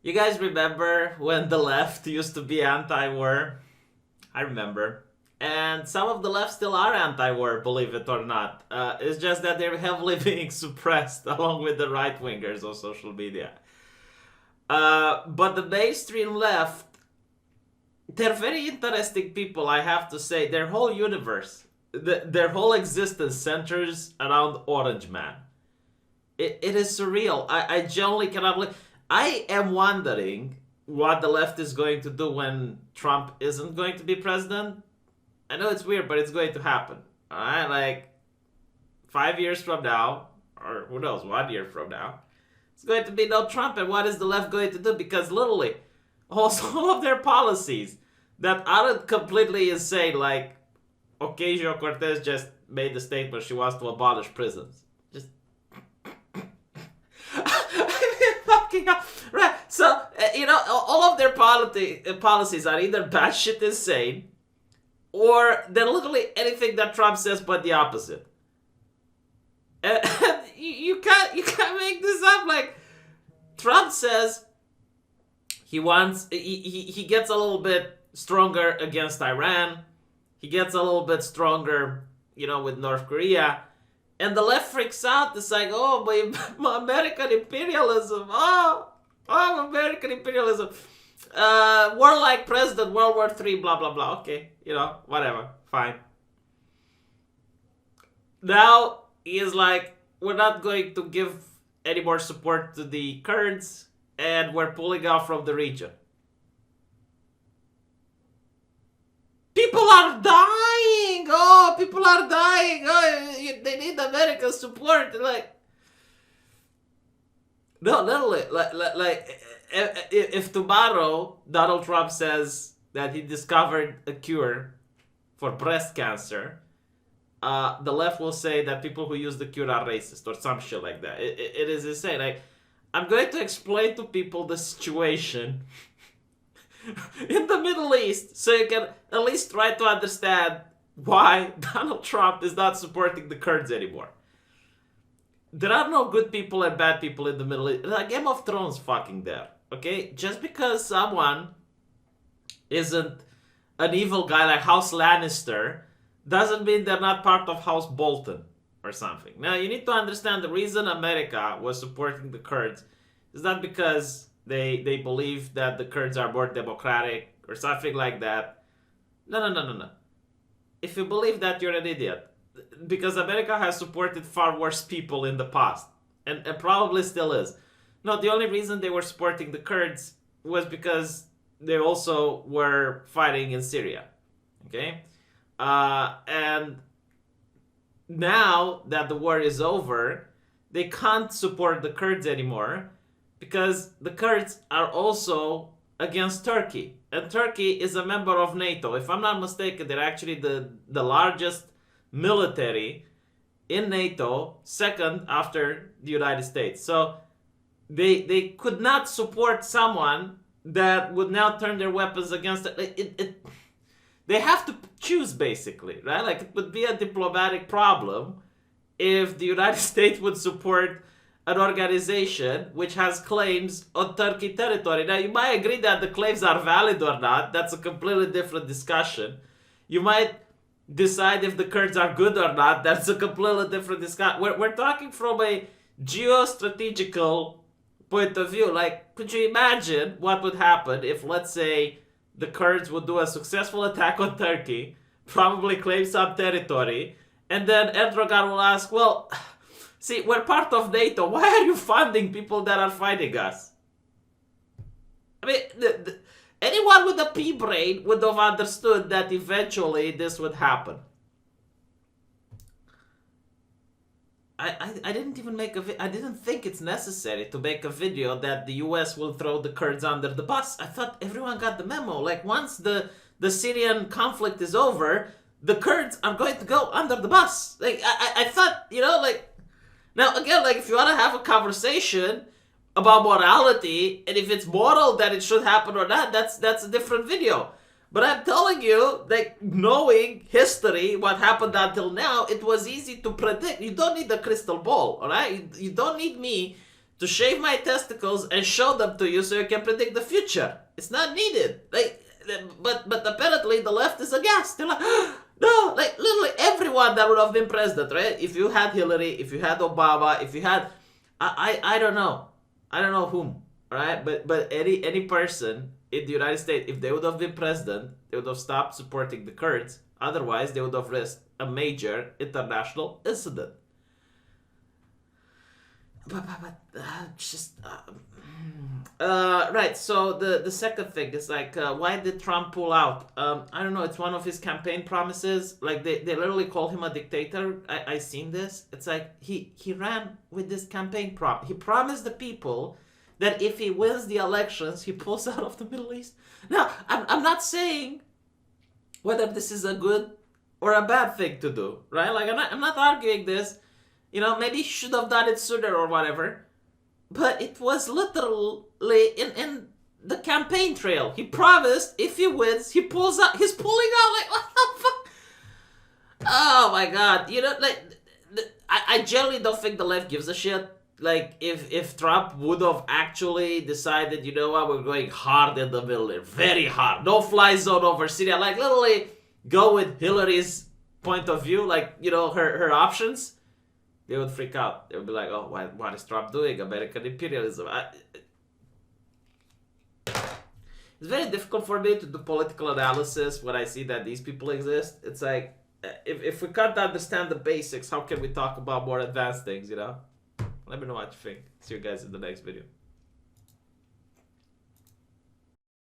You guys remember when the left used to be anti-war? I remember. And some of the left still are anti-war, believe it or not. It's just that they're heavily being suppressed along with the right-wingers on social media. But the mainstream left, they're very interesting people, I have to say. Their whole universe, their whole existence centers around Orange Man. It is surreal. I genuinely cannot believe. I am wondering what the left is going to do when Trump isn't going to be president. I know it's weird, but it's going to happen. Alright, like 5 years from now, or who knows, 1 year from now, it's going to be no Trump. And what is the left going to do? Because literally, all of their policies that aren't completely insane, like Ocasio-Cortez just made the statement she wants to abolish prisons. Just fucking up. Right. So, all of their policies are either batshit insane or they're literally anything that Trump says but the opposite. And you can't make this up. Like, Trump says he gets a little bit stronger against Iran. He gets a little bit stronger, with North Korea. And the left freaks out. It's like, oh, my American imperialism. Oh, American imperialism. Warlike president, World War III, blah, blah, blah. Okay, whatever. Fine. Now, he is like, we're not going to give any more support to the Kurds, and we're pulling out from the region. People are dying! Oh, people are dying! Oh, they need American support. Like, no, literally, like if tomorrow Donald Trump says that he discovered a cure for breast cancer, the left will say that people who use the cure are racist or some shit like that. It is insane. Like, I'm going to explain to people the situation in the Middle East so you can at least try to understand why Donald Trump is not supporting the Kurds anymore. There are no good people and bad people in the Middle East. Like Game of Thrones fucking there, okay? Just because someone isn't an evil guy like House Lannister doesn't mean they're not part of House Bolton or something. Now, you need to understand the reason America was supporting the Kurds is not because they believe that the Kurds are more democratic or something like that. No. If you believe that, you're an idiot. Because America has supported far worse people in the past. And probably still is. No, the only reason they were supporting the Kurds was because they also were fighting in Syria. Okay? And now that the war is over, they can't support the Kurds anymore because the Kurds are also against Turkey. And Turkey is a member of NATO. If I'm not mistaken, they're actually the largest military in NATO, second after the United States. So they could not support someone that would now turn their weapons against it. They have to choose, basically, right? Like, it would be a diplomatic problem if the United States would support an organization which has claims on Turkey territory. Now, you might agree that the claims are valid or not. That's a completely different discussion. You might decide if the Kurds are good or not. That's a completely different discussion. We're talking from a geostrategical point of view. Like, could you imagine what would happen if, let's say, the Kurds would do a successful attack on Turkey, probably claim some territory, and then Erdogan will ask, well, see, we're part of NATO. Why are you funding people that are fighting us? I mean, anyone with a pea brain would have understood that eventually this would happen. I didn't even make I didn't think it's necessary to make a video that the US will throw the Kurds under the bus. I thought everyone got the memo. Like, once the Syrian conflict is over, the Kurds are going to go under the bus. Like, I thought, like, now again, like, if you want to have a conversation about morality, and if it's moral that it should happen or not, that's a different video. But I'm telling you, like, knowing history, what happened until now, it was easy to predict. You don't need a crystal ball, all right? You don't need me to shave my testicles and show them to you so you can predict the future. It's not needed. Like, but apparently the left is aghast. They're like, no, like literally everyone that would have been president, right? If you had Hillary, if you had Obama, if you had, I don't know whom, right? But any person in the United States, if they would have been president, they would have stopped supporting the Kurds. Otherwise, they would have risked a major international incident. Right. So the second thing is like, why did Trump pull out? I don't know. It's one of his campaign promises. Like they literally call him a dictator. I seen this. It's like he ran with this campaign He promised the people that if he wins the elections, he pulls out of the Middle East. Now, I'm not saying whether this is a good or a bad thing to do, right? Like I'm not arguing this. You know, maybe he should have done it sooner or whatever. But it was literally in the campaign trail. He promised if he wins, he pulls out. He's pulling out. Like, what the fuck? Oh my god. You know, like, I generally don't think the left gives a shit. Like, if Trump would have actually decided, you know what, we're going hard in the middle there. Very hard. No fly zone over Syria. Like, literally go with Hillary's point of view. Like, you know, her options. They would freak out. They would be like, oh, what is Trump doing? American imperialism. It's very difficult for me to do political analysis when I see that these people exist. It's like, if we can't understand the basics, how can we talk about more advanced things, you know? Let me know what you think. See you guys in the next video.